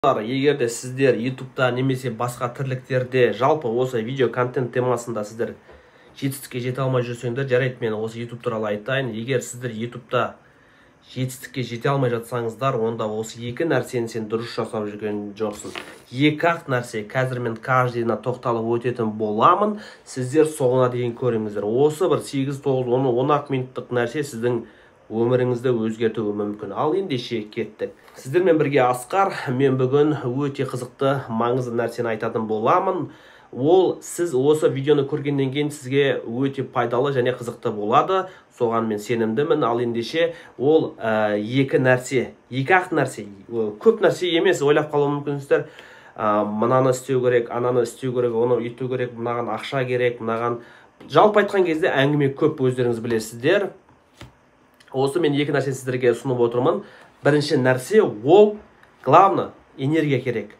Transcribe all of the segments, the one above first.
Егер де сіздер YouTube'да немесе басқа тірліктерде жалпы осы видео контент темасында сіздер жетістікке жете алмай жүрсеңдер, жарайды, мен осы YouTube туралы айтайын. Егер сіздер YouTube'да жетістікке жете алмай жатсаңыздар, онда осы екі нәрсені сен дұрыс жасап жүрген жоқсың. Екі-ақ нәрсе, қазір мен каждыйына тоқталып өтетін боламын. Сіздер соңына дейін көріңіздер. Осы бір 8-9-10 минуттық нәрсе сіздің өміріңізді өзгертуі мүмкін. Ал ендеше кеттік. Сіздермен бірге Асқар, мен бүгін өте қызықты, маңызды нәрсені айтатын боламын. Ол сіз осы видеоны көргеннен кейін сізге өте пайдалы және қызықты болады. Соған мен сенімдімін. Ал ендеше ол екі нәрсе, екі-ақ нәрсе, көп нәрсе емес, ойлап қалуы мүмкінсіздер. Мынаны істеу керек, ананы істеу керек, оны өйту керек, мынаған ақша керек, мынаған. Жалпы айтқан кезде әңгіме көп, өздеріңіз білесіздер. Осы мен екі нәрсені сіздерге ұсынып отырмын. Бірінші нәрсе ол главный энергия керек.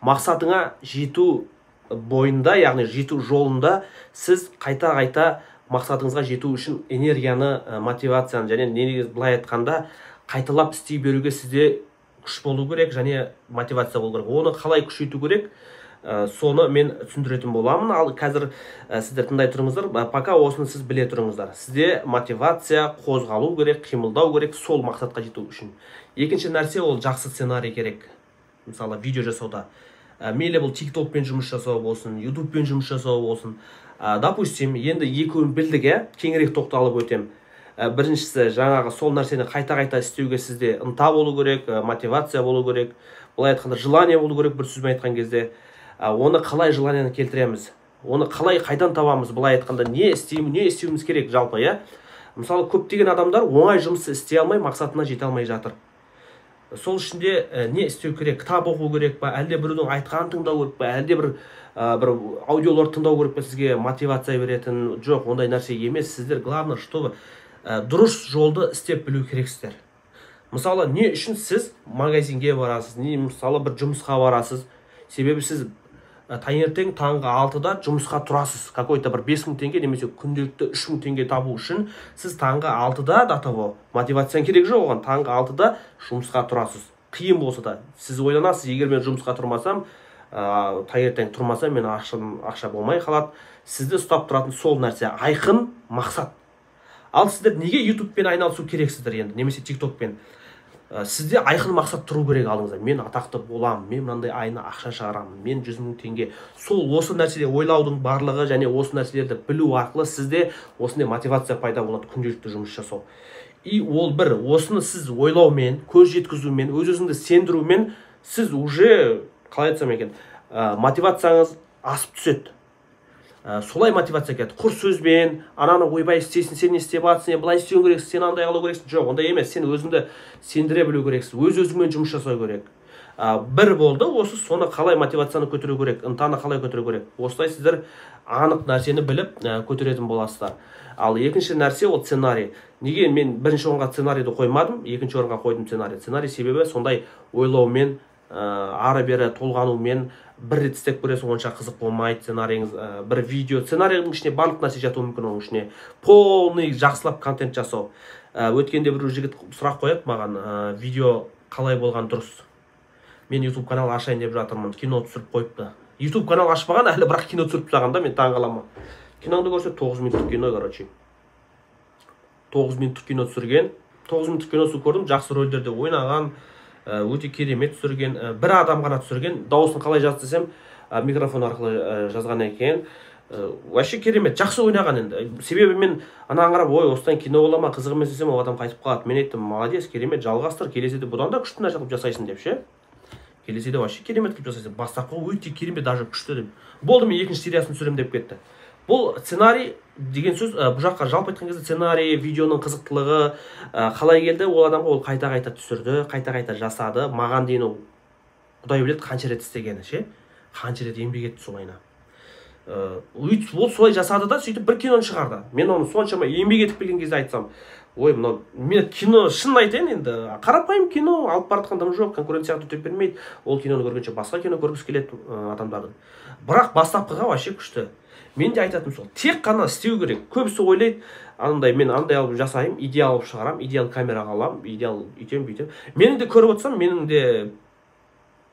Мақсатыңа жету бойында, яғни жету жолында сіз қайта-қайта мақсатыңызға жету үшін энергияны, мотивацияны және негізі былай айтқанда қайталап істей беруге сізде күш болу керек және мотивация болу керек. Оны қалай күшейту керек? Соны мен түсіндіретін боламын. Ал қазір сіздер тыңдай тұрыңыздар, пока осыны сіз біле тұрыңыздар. Сізде мотивация, қозғалу керек, қимылдау керек сол мақсатқа жету үшін. Екінші нәрсе ол жақсы сценарий керек. Мысалы, видео жасауда. Мейлі бұл TikTok-пен жұмыс жасау болсын, YouTube-пен жұмыс жасау болсын. Допустим, енді екеуін білдік, кеңірек тоқталып өтем. Біріншісі, жаңағы сол нәрсені қайта-қайта істеуге сізде ынта болу керек, мотивация болу керек. Бұлай айтқанда, желание болу керек, бір сөзбен айтқан кезде. Оны қалай желанияны келтіреміз? Оны қалай қайдан табамыз? Бұлай айтқанда, не істеуіміз керек жалпы, я? Мысалы, көптеген адамдар оңай жұмысты істей алмай, мақсатына жете алмай жатыр. Сол ішінде не істеу керек? Кітап оқу керек па? Әлде біреудің айтқанын тыңдау керек па? Әлде бір аудиолар тыңдау керек па? Сізге мотивация беретін? Жоқ, ондай нәрсе емес. Сіздер главное, чтобы дұрыс жолды істеп білу керексіздер. Мысалы, не үшін сіз магазинге барасыз? Не мысалы бір жұмысқа барасыз? Себебі сіз таңертең таңғы 6-да жұмысқа тұрасыз. Какой-то бір 5 мың теңге немесе күнделікті 3 мың теңге табу үшін сіз таңғы 6-да да табу. Мотивацияң керек жоқ оған. Таңғы 6-да жұмысқа тұрасыз. Қиын болса да сіз ойланасыз, егер мен жұмысқа тұрмасам, таңертең тұрмасам, мен ақша болмай қалады. Сізді ұстап тұратын сол нәрсе айқын мақсат. Ал сіздер неге YouTube-пен айналысу керексіздер енді, немесе TikTok-пен? Сізде айқын мақсат тұру керек алдыңызда. Мен атақты боламын, мен мынандай айына ақша шығарамын, мен 100 мың теңге. Сол осы нәрседе ойлаудың барлығы және осы нәрселерді білу арқылы сізде осындай мотивация пайда болады күнделікті жұмыс жасау. И ол бір, осыны сіз ойлаумен, көз жеткізумен, өз-өзіңді сендірумен сіз уже, қалай айтсам екен, мотивацияңыз асып түседі. Солай мотивация келеді. Құр сөзбен, ананы ойбай істейсің, сен не істеп жатсың, сен былай істеуің керексің, сен андай алу керексің. Жоқ, ондай емес. Сен өзіңді сендіре білу керексің. Өз-өзіңмен жұмыс жасау керек. Бір болды, осы соны қалай мотивацияны көтеру керек, ынтаны қалай көтеру керек. Осылай сіздер анық нәрсені біліп көтеретін боласыздар. Ал екінші нәрсе ол сценарий. Неге мен бірінші орынға сценарийді қоймадым, екінші орынға қойдым сценарий. Сценарий себебі сондай ойлаумен, ары-бері толғанумен бір рет істеп көресің, онша қызық болмайды сценарийіңіз. Бір видео, сценарийдің ішіне барлық нәрсе жатуы мүмкін, оның ішіне полный жақсылап контент жасау. Өткенде бір жігіт сұрақ қояды маған, видео қалай болған дұрыс? Мен YouTube канал ашайын деп жатырмын, кино түсіріп қойыпты. YouTube канал ашпаған, әлі бірақ кино түсіріп тастағанда мен таңғаламын. Киноңды көрсе 9 минуттық кино, короче. 9 минуттық кино түсірген. 9 минуттық киносын көрдім, жақсы рөлдерде ойнаған, өте керемет түсірген. Бір адам ғана түсірген. Дауысын қалай жазды десем, микрофон арқылы жазған екен. Вообще керемет, жақсы ойнаған енді. Себебі мен анаған қарап, ой, осыдан кино бола ма, қызық емес десем, ол адам қайтып қалады. Мен айттым, молодец, керемет, жалғастыр, келесіде бұдан да күшті нәрсе қылып жасайсың деп ше. Келесіде вообще керемет қылып жасайсың. Бастапқы өте керемет, даже күшті деп. Болды, мен екінші сериясын түсірем деп кетті. Бұл сценарий деген сөз, бұл жаққа жалпы айтқан кезде сценарий, видеоның қызықтылығы қалай келді, ол адамға ол қайта-қайта түсірді, қайта-қайта жасады. Маған дейін ол Құдай біледі қанша рет істегені ше, қанша рет еңбек етті солайына. Ол солай жасады да, сөйтіп бір киноны шығарды. Мен оны соншама еңбек етіп келген кезде айтсам, ой, мынау мен кино шын айтайын енді, қарапайым кино алып бара жатқандығым жоқ, конкуренцияға төтеп бермейді. Ол киноны көргенше басқа кино көргісі келеді адамдардың. Бірақ бастапқыға вообще күшті. Мен де айтатым сол, тек қана істеу керек. Көбісі ойлайды, андай мен андай алып жасайым, идеал алып шығарам, идеал камераға алам, идеал үйтем бүйтем. Менің де көріп отырсам, менің де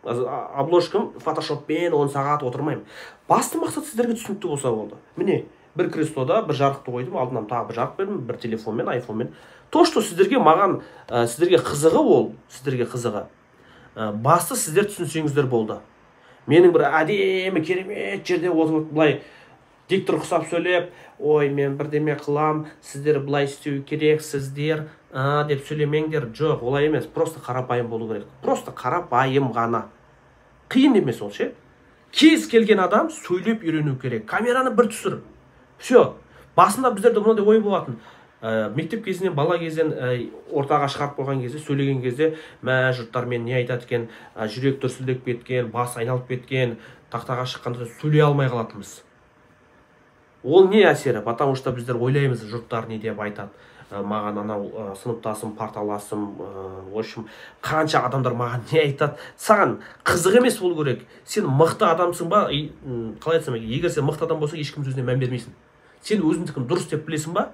обложкам фотошоппен 10 сағат отырмаймын. Басты мақсат сіздерге түсінікті болса болды. Міне бір креслода бір жарықты қойдым, алдынан тағы бір жарық бердім, бір телефонмен, айфонмен. То, что сіздерге сіздерге қызығы ол, сіздерге қызығы. Басты сіздер түсінсеңіздер болды. Менің бір әдемі керемет жерде отырып былай диктор құсап сөйлеп, ой, мен бірдеме қылам, сіздер былай істеу керек, сіздер деп сөйлемеңдер. Жоқ, олай емес, просто қарапайым болу керек. Просто қарапайым ғана. Қиын емес ол ше. Кез келген адам сөйлеп үйрену керек. Камераны бір түсір. Все. Басында біздерде мынандай ой болатын. Мектеп кезінен, бала кезден ортаға шығарып қойған кезде, сөйлеген кезде, жұрттар мен не айтады екен, жүрек дүрсілдеп кеткен, бас айналып кеткен, тақтаға шыққанда сөйлей алмай қалатынбыз. Ол не әсері? Потому что біздер ойлаймыз, жұрттар не деп айтады. Маған анау сыныптасым, парталасым, в общем, қанша адамдар маған не айтады. Саған қызық емес болу керек. Сен мықты адамсың ба? Қалай айтсам, егер сен мықты адам болсаң, ешкім сөзіне мән бермейсің. Сен өзіңдікін дұрыс деп білесің ба?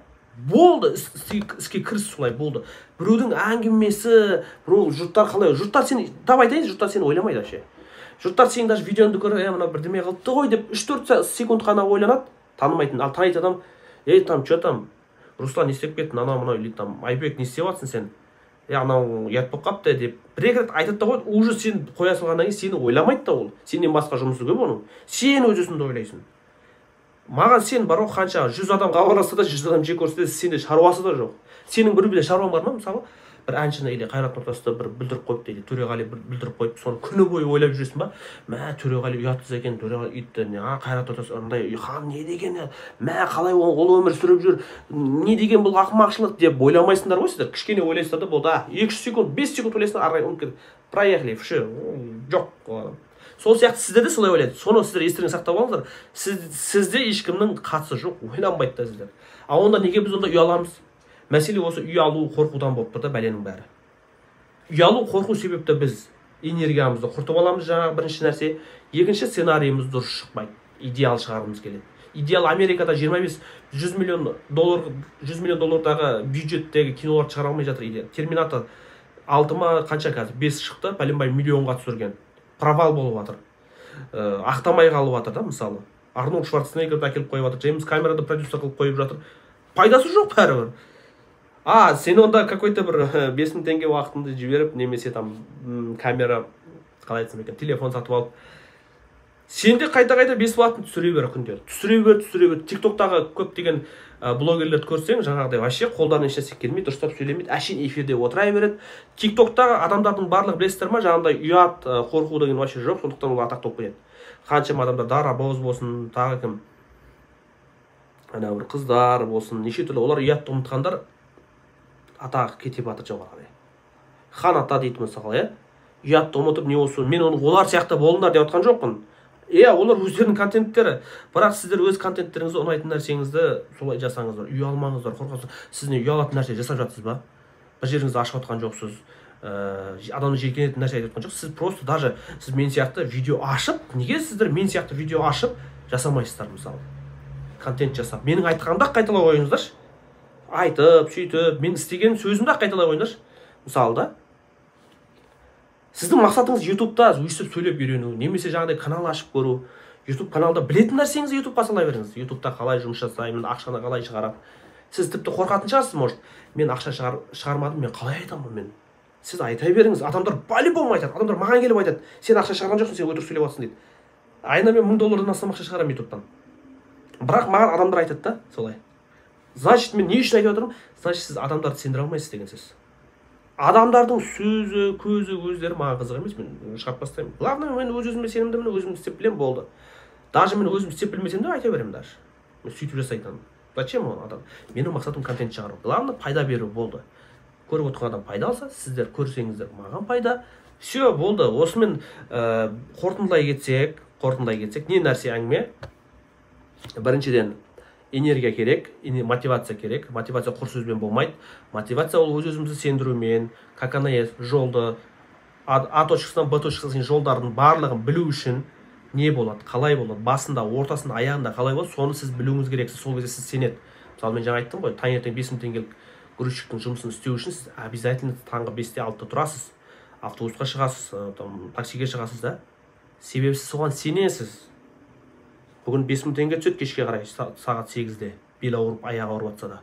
Болды, іске кіріс солай болды. Біреудің әңгімесі, біреу жұрттар қалай? Жұрттар сен, тап айтайын, жұрттар сені ойламайды ше. Жұрттар сен даже видеоңды көріп, мына бірдеме қылыпты ғой деп 3-4 секунд қана ойланады. Танымайтын, ал танитын адам, там, что там? Руслан не істеп кеттің, анау или там Айбек не істеп жатсың сен? Анау ұят болып қапты деп бір рет айтады да қойды, уже сен қоя салғаннан кейін сені ойламайды да ол. Сенен басқа жұмысы көп оның. Сен өз өзіңді ойлайсың. Маған сен бар ғой, қанша 100 адам хабарласса да 100 адам жек көрсе де сенде шаруасы да жоқ. Сенің бір бile шаруаң бар ма? Мысалы, бір әншіні или Қайрат Нұртасты бір білдіріп қойыпты, или Төреғали білдіріп қойып, соны күні бойы ойлап жүресің ба? Төреғали ұятсыз екен, Төреғали үйтті, Қайрат Нұртас андай хан не деген, қалай ол өмір сүріп жүр, не деген бұл ақымақшылық деп ойламайсыңдар ғой сіздер. Кішкене ойлайсыздар да болды. 2-3 секунд, 5 секунд ойлайсыңдар, ары қарай проехали, жоқ. Сол сияқты сіздер де солай ойлайды. Соны сіздер естеріңізге сақтап алыңыздар. Сізде ешкімнің қатысы жоқ, ойланбайды да сіздер. А онда неге біз онда ұяламыз? Мәселе осы үй алу қорқудан болып тұр да бәленің бәрі. Үй алу қорқу себепті біз энергиямызды құртып аламыз, жаңағы бірінші нәрсе. Екінші, сценарийіміз дұрыс шықпайды. Идеал шығарғымыз келеді. Идеал Америкада 25-100 миллион доллардағы бюджеттегі кинолар шығара алмай жатыр. Терминатор 6 ма қанша қазір 5 шықты, пәленбай миллионға түсірген. Провал болып жатыр. Ақтамай қалып жатыр да, мысалы. Арнольд Шварценеггерді әкеліп қойып жатыр, Джеймс Камеронды продюсер қылып қойып жатыр. Пайдасы жоқ бәрібір. Сен онда какой-то бір 5000 теңге уақытыңды жіберіп, немесе там камера, қалай айтсам екен, телефон сатып алып, сенде қайта-қайта бесплатно түсіре бер күндер. Түсіре бер. TikTok-тағы көптеген блогерлерді көрсең, жаңағыдай вообще қолдарынан ешнәрсе келмейді, дұрыстап сөйлемейді, әшейін эфирде отыра береді. TikTok-тағы адамдардың барлығы білесіздер ма, жаңағыдай ұят, қорқу деген вообще жоқ, сондықтан ол атақты болып кетеді. Қаншама адамдар, Дара Боз болсын, тағы кім, ана бір қыздар болсын, неше түрлі, олар ұятты ұмытқандар атағы кете батыр жоғарғыдай. Хан ата дейді мысалы, ұятты ұмытып не болсын, мен олар сияқты болыңдар деп отқан жоқпын. Олар өздерінің контенттері, бірақ сіздер өз контенттеріңізді, ұнайтын нәрсеңізді солай жасаңыздар, үй алмаңыздар, қорқасыз. Сіз не ұялатын нәрсе жасап жатсыз ба? Бір жеріңізді ашып отқан жоқсыз, адамды жиіркенетін нәрсе айтып отқан жоқсыз. Сіз просто даже сіз мен сияқты видео ашып, неге сіздер мен сияқты видео ашып жасамайсыздар мысалы? Контент жасап, менің айтқанымды қайталай қойыңыздаршы. Айтып, сөйтіп, мен істеген сөзімді қайталай қойыңдаршы. Мысалы да, сіздің мақсатыңыз YouTube-та өйстіп сөйлеп үйрену, немесе жаңағыдай канал ашып көру. YouTube каналда білетін нәрсеңізді YouTube-ға сала беріңіз. YouTube-та қалай жұмыс жасаймын, ақшаны қалай шығарам. Сіз тіпті қорқатын шығарсыз, может. Мен ақша шығармадым, мен қалай айтамын мен? Сіз айта беріңіз. Адамдар по-любому айтады. Адамдар маған келіп айтады, сен ақша шығарған жоқсың, сен өтірік сөйлеп жатсың дейді. Айына мен $1000-дан астам ақша шығарамын YouTube-тан. Бірақ маған адамдар айтады да, солай. Значит, мен не үшін айтып отырмын? Значит, сіз адамдарды сендіре алмайсыз деген сөз. Адамдардың сөзі, көзі, өздері маған қызық емес, мен шығарып бастаймын. Главное, мен өз-өзіме сенімдімін, өзім істеп білемін, болды. Даже мен өзім істеп білмесем де айта беремін даже. Мен сөйтіп жасайтын. Зачем ол адам? Менің мақсатым контент шығару. Главное, пайда беру, болды. Көріп отырған адам пайда алса, сіздер көрсеңіздер, маған пайда. Все, болды. Осымен қорытындылай кетсек, не нәрсе әңгіме? Біріншіден, энергия керек, мотивация керек. Мотивация құр сөзбен болмайды. Мотивация ол өз-өзімізді сендірумен, как она есть, жолды, А точкасынан Б точкасына жолдардың барлығын білу үшін не болады, қалай болады, басында, ортасында, аяғында қалай болады, соны сіз білуіңіз керексіз. Сол кезде сіз сенеді. Мысалы, мен жаңа айттым ғой, таңертең 5000 теңгелік грузчиктің жұмысын істеу үшін сіз обязательно таңғы 5-те 6-та тұрасыз. автобусқа шығасыз, таксиге шығасыз да. Себебі сіз соған сенесіз. Бүгін 5000 теңге түседі кешке қарай сағат 8-де. Бел ауырып, аяғы ауырып жатса да.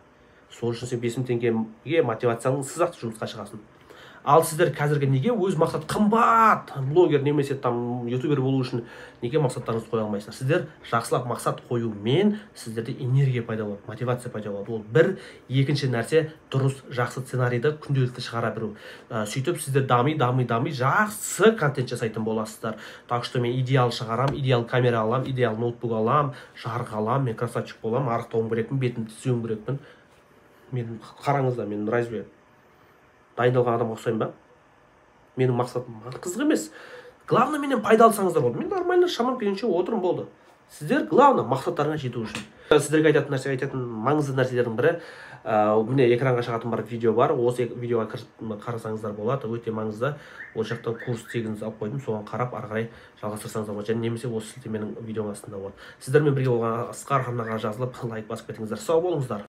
Сол үшін сен 5000 теңгеге мотивацияңыз ақ жұмысқа шығасың. Ал сіздер қазіргі неге өз мақсат қымбат блогер немесе ютубер болу үшін неге мақсаттарыңызды қоя алмайсыздар? Сіздер жақсылап мақсат қоюмен сіздерде энергия пайда болады, мотивация пайда болады. Ол бір. Екінші нәрсе, дұрыс жақсы сценарийді күнделікті шығара беру. Сөйтіп сіздер дами жақсы контент жасайтын боласыздар. Так что мен идеал шығарам, идеал камера алам, идеал ноутбук алам, жарық алам, мен красавчик болам, арықтауым керекпін, бетімді түзеуім керекпін. Мен қараңыздар, мен разве дайындалған адамға ұқсаймын ба? Менің мақсатым қызық емес. Главное, менен пайда алсаңыздар болды. Мен нормально шамам келгенше отырым болды. Сіздер главное мақсаттарыңа жету үшін. Сіздерге айтатын маңызды нәрселердің бірі, міне экранға шығатын бар видео бар. Осы видеоға қарасаңыздар болады. Өте маңызды. Ол жақтан курс тегін алып қойдым. Соған қарап ары қарай жалғастырсаңыздар болады. Және немесе осы сілтеменің видеоның астында болады. Сіздермен бірге болған Асқар арнаға жазылып лайк басып кетіңіздер. Сау болыңыздар.